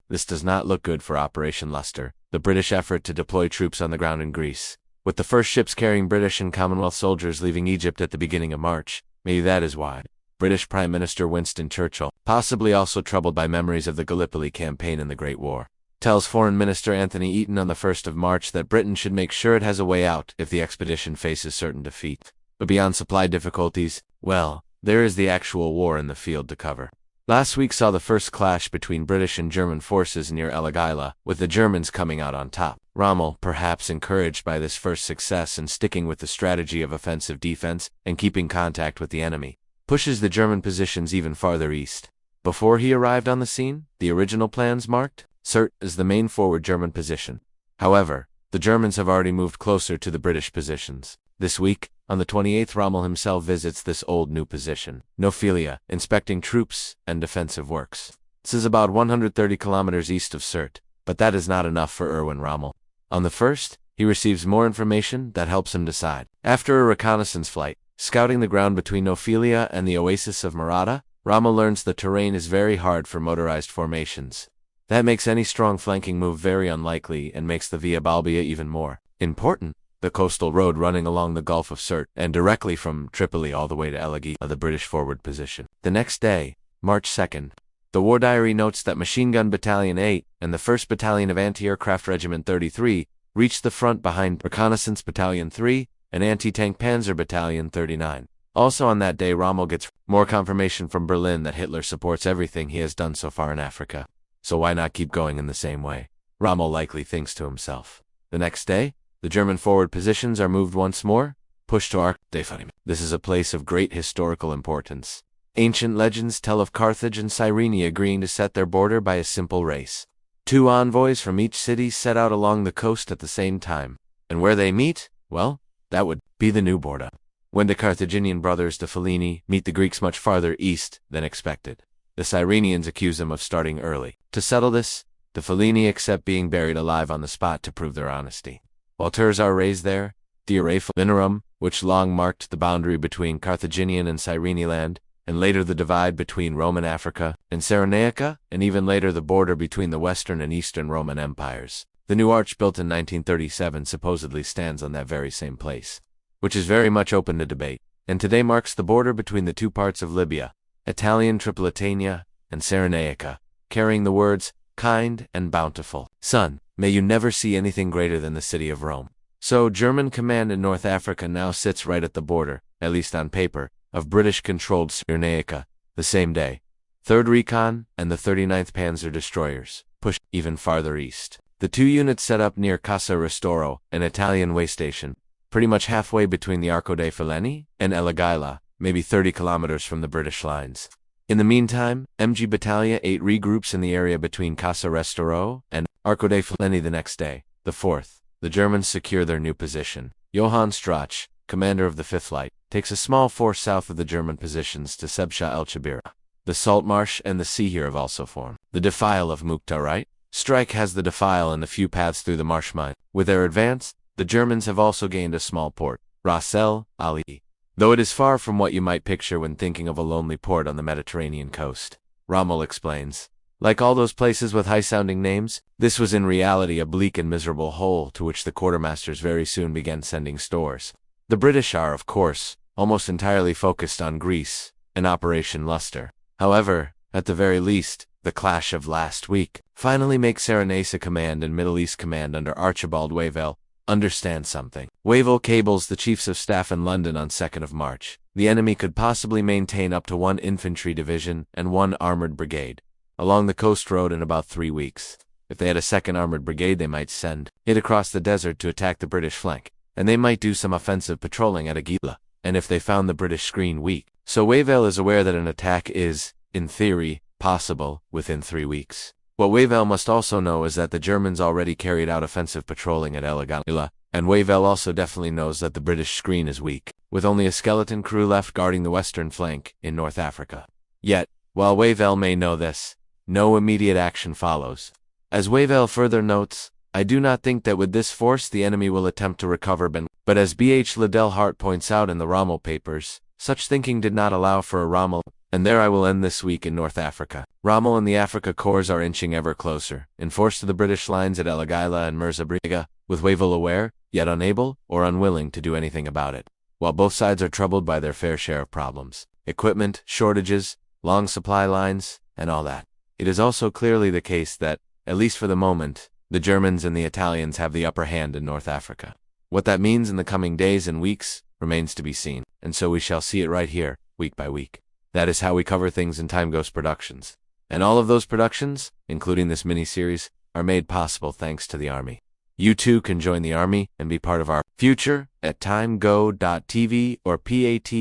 This does not look good for Operation Luster, the British effort to deploy troops on the ground in Greece. With the first ships carrying British and Commonwealth soldiers leaving Egypt at the beginning of March, maybe that is why. British Prime Minister Winston Churchill, possibly also troubled by memories of the Gallipoli campaign in the Great War, tells Foreign Minister Anthony Eden on the 1st of March that Britain should make sure it has a way out if the expedition faces certain defeat. But beyond supply difficulties, well, there is the actual war in the field to cover. Last week saw the first clash between British and German forces near Elagila, with the Germans coming out on top. Rommel, perhaps encouraged by this first success and sticking with the strategy of offensive defense and keeping contact with the enemy, pushes the German positions even farther east. Before he arrived on the scene, the original plans marked Sirte as the main forward German position. However, the Germans have already moved closer to the British positions. This week, on the 28th, Rommel himself visits this old new position, Nophelia, inspecting troops and defensive works. This is about 130 kilometers east of Sirte, but that is not enough for Erwin Rommel. On the 1st, he receives more information that helps him decide. After a reconnaissance flight, scouting the ground between Nophelia and the oasis of Marata, Rommel learns the terrain is very hard for motorized formations. That makes any strong flanking move very unlikely and makes the Via Balbia even more important. The coastal road running along the Gulf of Sirte and directly from Tripoli all the way to Elagila, the British forward position. The next day, March 2nd, the War Diary notes that Machine Gun Battalion 8 and the 1st Battalion of Anti-Aircraft Regiment 33 reached the front behind Reconnaissance Battalion 3 and Anti-Tank Panzer Battalion 39. Also on that day, Rommel gets more confirmation from Berlin that Hitler supports everything he has done so far in Africa. So why not keep going in the same way? Rommel likely thinks to himself. The next day, the German forward positions are moved once more, pushed to Arc de Farim. This is a place of great historical importance. Ancient legends tell of Carthage and Cyrene agreeing to set their border by a simple race. Two envoys from each city set out along the coast at the same time. And where they meet? Well, that would be the new border. When the Carthaginian brothers de Fellini meet the Greeks much farther east than expected, the Cyrenians accuse them of starting early. To settle this, the Fellini accept being buried alive on the spot to prove their honesty. Altars are raised there, the Venerum, which long marked the boundary between Carthaginian and Cyrene land, and later the divide between Roman Africa and Cyrenaica, and even later the border between the Western and Eastern Roman empires. The new arch built in 1937 supposedly stands on that very same place, which is very much open to debate, and today marks the border between the two parts of Libya, Italian Tripolitania and Cyrenaica, carrying the words, kind and bountiful. Son, may you never see anything greater than the city of Rome. So German command in North Africa now sits right at the border, at least on paper, of British-controlled Cyrenaica. The same day, 3rd Recon and the 39th Panzer destroyers pushed even farther east. The two units set up near Casa Ristoro, an Italian way station, pretty much halfway between the Arco dei Fellini and Elagila, maybe 30 kilometers from the British lines. In the meantime, MG Battalion 8 regroups in the area between Casa Ristoro and Arco dei Fellini the next day, the 4th. The Germans secure their new position. Johann Strach, commander of the 5th Light, takes a small force south of the German positions to Sebsha el-Chabira. The Salt Marsh and the sea here have also formed. The defile of Mukta, right? Strike has the defile and the few paths through the marsh mine. With their advance, the Germans have also gained a small port, Ras el Ali, though it is far from what you might picture when thinking of a lonely port on the Mediterranean coast. Rommel explains. Like all those places with high-sounding names, this was in reality a bleak and miserable hole to which the quartermasters very soon began sending stores. The British are, of course, almost entirely focused on Greece and Operation Luster. However, at the very least, the clash of last week finally makes Cyrenaica Command and Middle East Command under Archibald Wavell understand something. Wavell cables the Chiefs of Staff in London on 2nd of March. The enemy could possibly maintain up to 1 infantry division and 1 armored brigade along the coast road in about 3 weeks. If they had a 2nd armored brigade, they might send it across the desert to attack the British flank, and they might do some offensive patrolling at Agila, and if they found the British screen weak. So Wavell is aware that an attack is, in theory, possible within 3 weeks. What Wavell must also know is that the Germans already carried out offensive patrolling at Elagila, and Wavell also definitely knows that the British screen is weak, with only a skeleton crew left guarding the western flank in North Africa. Yet, while Wavell may know this, no immediate action follows. As Wavell further notes, I do not think that with this force the enemy will attempt to recover Ben. But as B.H. Liddell Hart points out in the Rommel papers, such thinking did not allow for a Rommel And there I will end this week in North Africa. Rommel and the Africa Corps are inching ever closer, enforced to the British lines at El Agheila and Mirzabriga, with Wavell aware, yet unable or unwilling to do anything about it. While both sides are troubled by their fair share of problems, equipment, shortages, long supply lines, and all that, it is also clearly the case that, at least for the moment, the Germans and the Italians have the upper hand in North Africa. What that means in the coming days and weeks remains to be seen, and so we shall see it right here, week by week. That is how we cover things in Time Ghost Productions. And all of those productions, including this mini-series, are made possible thanks to the Army. You too can join the Army and be part of our future at timego.tv or patreon.com.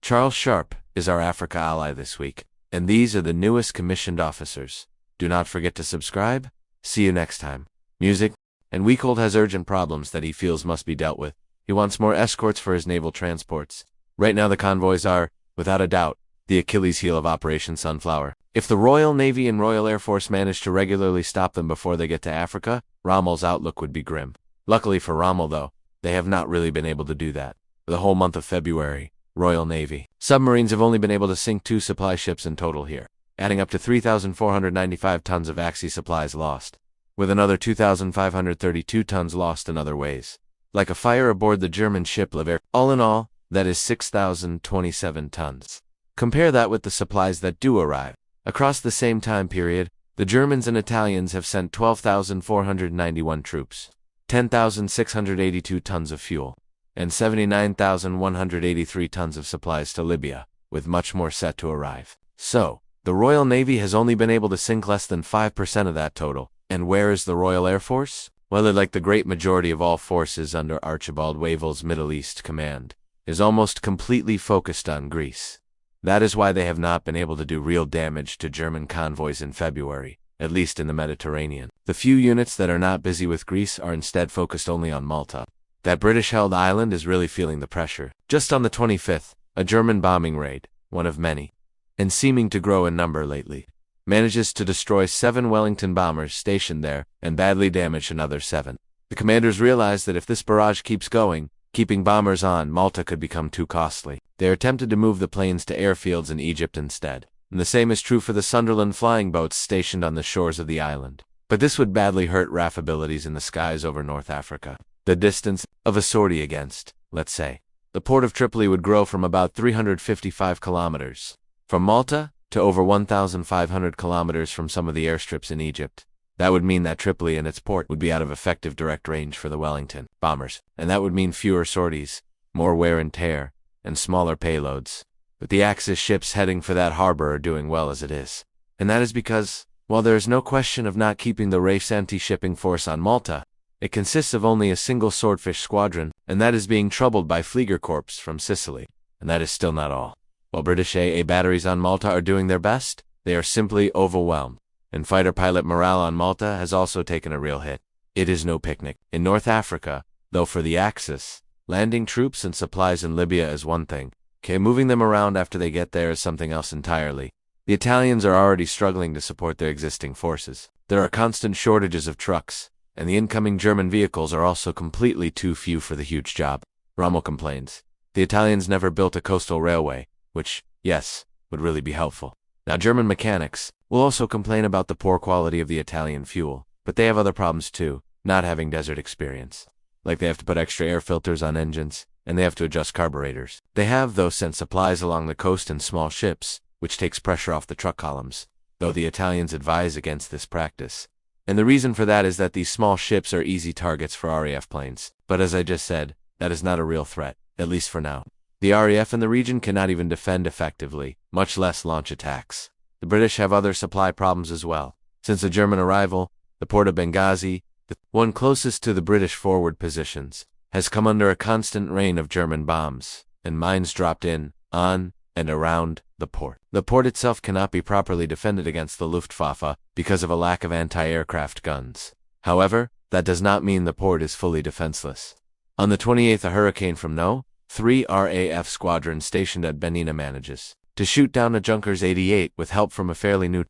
Charles Sharp is our Africa ally this week, and these are the newest commissioned officers. Do not forget to subscribe. See you next time. Music. And Weekold has urgent problems that he feels must be dealt with. He wants more escorts for his naval transports. Right now the convoys are, without a doubt, the Achilles heel of Operation Sunflower. If the Royal Navy and Royal Air Force manage to regularly stop them before they get to Africa, Rommel's outlook would be grim. Luckily for Rommel, though, they have not really been able to do that. For the whole month of February, Royal Navy submarines have only been able to sink 2 supply ships in total here, adding up to 3,495 tons of Axis supplies lost, with another 2,532 tons lost in other ways. Like a fire aboard the German ship Lever. All in all, that is 6,027 tons. Compare that with the supplies that do arrive. Across the same time period, the Germans and Italians have sent 12,491 troops, 10,682 tons of fuel, and 79,183 tons of supplies to Libya, with much more set to arrive. So, the Royal Navy has only been able to sink less than 5% of that total. And where is the Royal Air Force? Well, like the great majority of all forces under Archibald Wavell's Middle East Command, is almost completely focused on Greece. That is why they have not been able to do real damage to German convoys in February, at least in the Mediterranean. The few units that are not busy with Greece are instead focused only on Malta. That British-held island is really feeling the pressure. Just on the 25th, a German bombing raid, one of many, and seeming to grow in number lately, manages to destroy 7 Wellington bombers stationed there and badly damage another 7. The commanders realize that if this barrage keeps going, keeping bombers on Malta could become too costly. They are tempted to move the planes to airfields in Egypt instead. And the same is true for the Sunderland flying boats stationed on the shores of the island. But this would badly hurt RAF abilities in the skies over North Africa. The distance of a sortie against, let's say, the port of Tripoli would grow from about 355 kilometers from Malta to over 1,500 kilometers from some of the airstrips in Egypt. That would mean that Tripoli and its port would be out of effective direct range for the Wellington bombers, and that would mean fewer sorties, more wear and tear, and smaller payloads. But the Axis ships heading for that harbor are doing well as it is. And that is because, while there is no question of not keeping the RAF's anti-shipping force on Malta, it consists of only a single swordfish squadron, and that is being troubled by Fliegerkorps from Sicily. And that is still not all. While British AA batteries on Malta are doing their best, they are simply overwhelmed. And fighter pilot morale on Malta has also taken a real hit. It is no picnic. In North Africa, though for the Axis, landing troops and supplies in Libya is one thing. Moving them around after they get there is something else entirely. The Italians are already struggling to support their existing forces. There are constant shortages of trucks, and the incoming German vehicles are also completely too few for the huge job. Rommel complains. The Italians never built a coastal railway, which, yes, would really be helpful. Now German mechanics will also complain about the poor quality of the Italian fuel, but they have other problems too, not having desert experience. Like they have to put extra air filters on engines, and they have to adjust carburetors. They have, though, sent supplies along the coast in small ships, which takes pressure off the truck columns, though the Italians advise against this practice. And the reason for that is that these small ships are easy targets for RAF planes. But as I just said, that is not a real threat, at least for now. The RAF in the region cannot even defend effectively, much less launch attacks. The British have other supply problems as well. Since the German arrival, the port of Benghazi, the one closest to the British forward positions, has come under a constant rain of German bombs, and mines dropped in, on, and around the port. The port itself cannot be properly defended against the Luftwaffe because of a lack of anti-aircraft guns. However, that does not mean the port is fully defenseless. On the 28th, a hurricane from No. 3 RAF squadron stationed at Benina manages to shoot down a Junkers 88 with help from a fairly new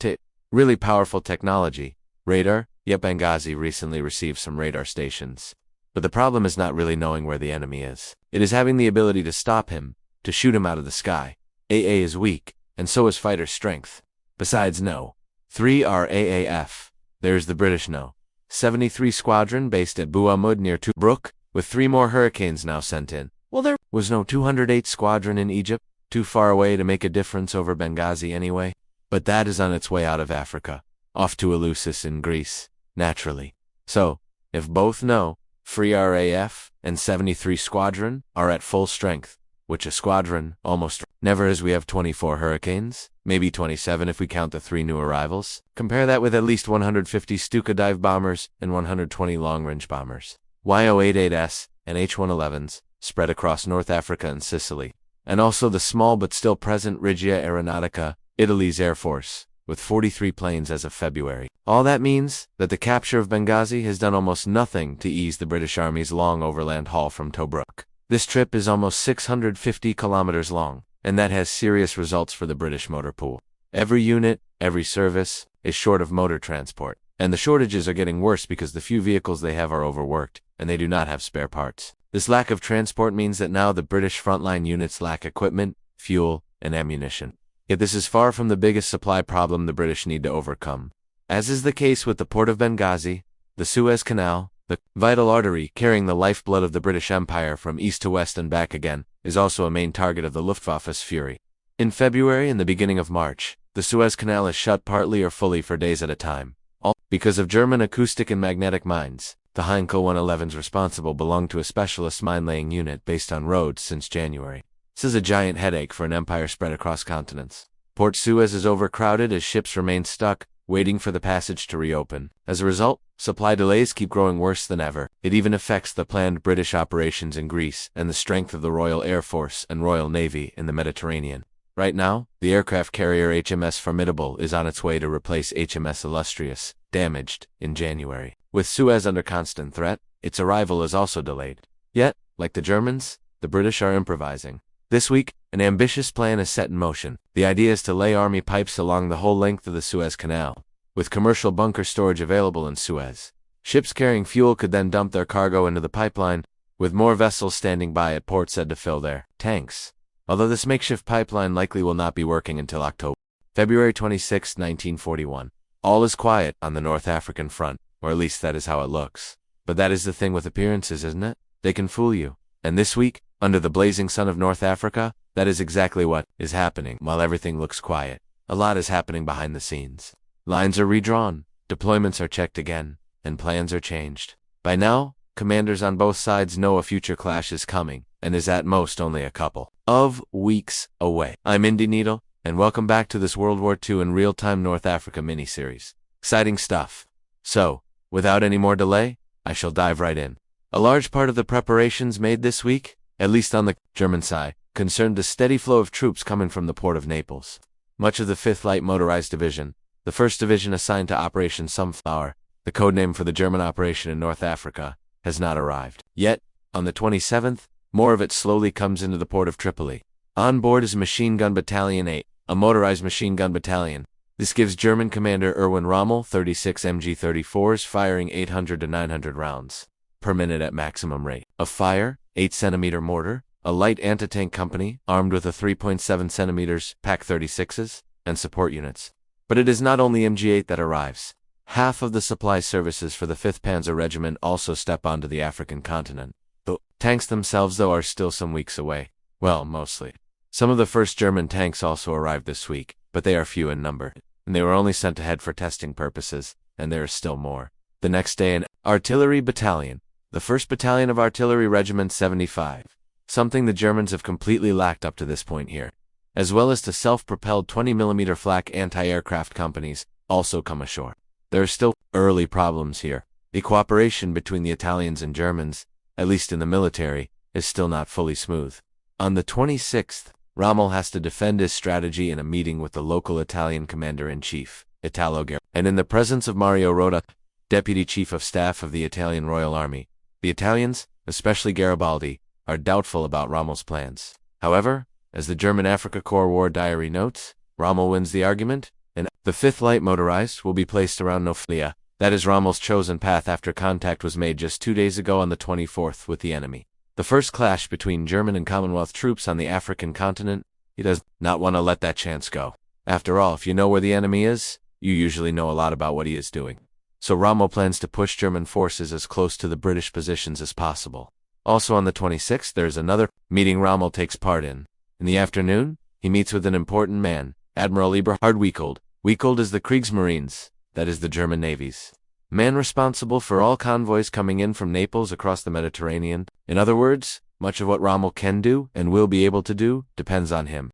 really powerful technology, radar. Yet Benghazi recently received some radar stations. But the problem is not really knowing where the enemy is. It is having the ability to stop him, to shoot him out of the sky. AA is weak, and so is fighter strength. Besides No. 3 RAAF, there's the British No. 73 Squadron based at Buamud near Tobruk, with 3 more Hurricanes now sent in. Well, there was no 208 Squadron in Egypt, too far away to make a difference over Benghazi anyway. But that is on its way out of Africa, off to Eleusis in Greece, naturally. So, if both No. 3 RAF and 73 Squadron are at full strength, which a squadron almost never is, we have 24 Hurricanes, maybe 27 if we count the 3 new arrivals. Compare that with at least 150 Stuka dive bombers and 120 long-range bombers, YO-88S and H-111s spread across North Africa and Sicily, and also the small but still present Regia Aeronautica, Italy's Air Force, with 43 planes as of February. All that means that the capture of Benghazi has done almost nothing to ease the British Army's long overland haul from Tobruk. This trip is almost 650 kilometers long, and that has serious results for the British motor pool. Every unit, every service, is short of motor transport, and the shortages are getting worse because the few vehicles they have are overworked, and they do not have spare parts. This lack of transport means that now the British frontline units lack equipment, fuel, and ammunition. Yet this is far from the biggest supply problem the British need to overcome. As is the case with the port of Benghazi, the Suez Canal, the vital artery carrying the lifeblood of the British Empire from east to west and back again, is also a main target of the Luftwaffe's fury. In February and the beginning of March, the Suez Canal is shut partly or fully for days at a time, all because of German acoustic and magnetic mines. The Heinkel 111s responsible belong to a specialist mine-laying unit based on Rhodes since January. This is a giant headache for an empire spread across continents. Port Suez is overcrowded as ships remain stuck, waiting for the passage to reopen. As a result, supply delays keep growing worse than ever. It even affects the planned British operations in Greece and the strength of the Royal Air Force and Royal Navy in the Mediterranean. Right now, the aircraft carrier HMS Formidable is on its way to replace HMS Illustrious, damaged in January. With Suez under constant threat, its arrival is also delayed. Yet, like the Germans, the British are improvising. This week, an ambitious plan is set in motion. The idea is to lay army pipes along the whole length of the Suez Canal, with commercial bunker storage available in Suez. Ships carrying fuel could then dump their cargo into the pipeline, with more vessels standing by at port said to fill their tanks. Although this makeshift pipeline likely will not be working until October. February 26, 1941. All is quiet on the North African front, or at least that is how it looks. But that is the thing with appearances, isn't it? They can fool you. And this week, under the blazing sun of North Africa, that is exactly what is happening. While everything looks quiet, a lot is happening behind the scenes. Lines are redrawn, deployments are checked again, and plans are changed. By now, commanders on both sides know a future clash is coming, and is at most only a couple of weeks away. I'm Indy Needle, and welcome back to this World War II in real-time North Africa miniseries. Exciting stuff. So, without any more delay, I shall dive right in. A large part of the preparations made this week, at least on the German side, concerned the steady flow of troops coming from the port of Naples. Much of the 5th Light Motorized Division, the 1st Division assigned to Operation Sunflower, the codename for the German operation in North Africa, has not arrived. Yet, on the 27th, more of it slowly comes into the port of Tripoli. On board is Machine Gun Battalion 8, a motorized machine gun battalion. This gives German Commander Erwin Rommel 36 MG-34s firing 800 to 900 rounds per minute at maximum rate of fire, 8-centimeter mortar, a light anti-tank company armed with a 3.7 centimeters PaK-36s, and support units. But it is not only MG-8 that arrives. Half of the supply services for the 5th Panzer Regiment also step onto the African continent. The tanks themselves, though, are still some weeks away. Well, mostly. Some of the first German tanks also arrived this week, but they are few in number, and they were only sent ahead for testing purposes, and there is still more. The next day, an artillery battalion, the 1st Battalion of Artillery Regiment 75, something the Germans have completely lacked up to this point here, as well as to self-propelled 20mm flak anti-aircraft companies, also come ashore. There are still early problems here. The cooperation between the Italians and Germans, at least in the military, is still not fully smooth. On the 26th, Rommel has to defend his strategy in a meeting with the local Italian commander-in-chief, Italo Garibaldi, and in the presence of Mario Rota, Deputy Chief of Staff of the Italian Royal Army. The Italians, especially Garibaldi, are doubtful about Rommel's plans. However, as the German Africa Corps War Diary notes, Rommel wins the argument, and the 5th Light Motorized will be placed around Noflia. That is Rommel's chosen path after contact was made just 2 days ago on the 24th with the enemy. The first clash between German and Commonwealth troops on the African continent He does not want to let that chance go. After all, if you know where the enemy is, you usually know a lot about what he is doing. So Rommel plans to push German forces as close to the British positions as possible. Also on the 26th, there is another meeting Rommel takes part in. In the afternoon, he meets with an important man, Admiral Eberhard Wiekold. Wiekold is the Kriegsmarines, that is the German navy's man responsible for all convoys coming in from Naples across the Mediterranean. In other words, much of what Rommel can do and will be able to do depends on him.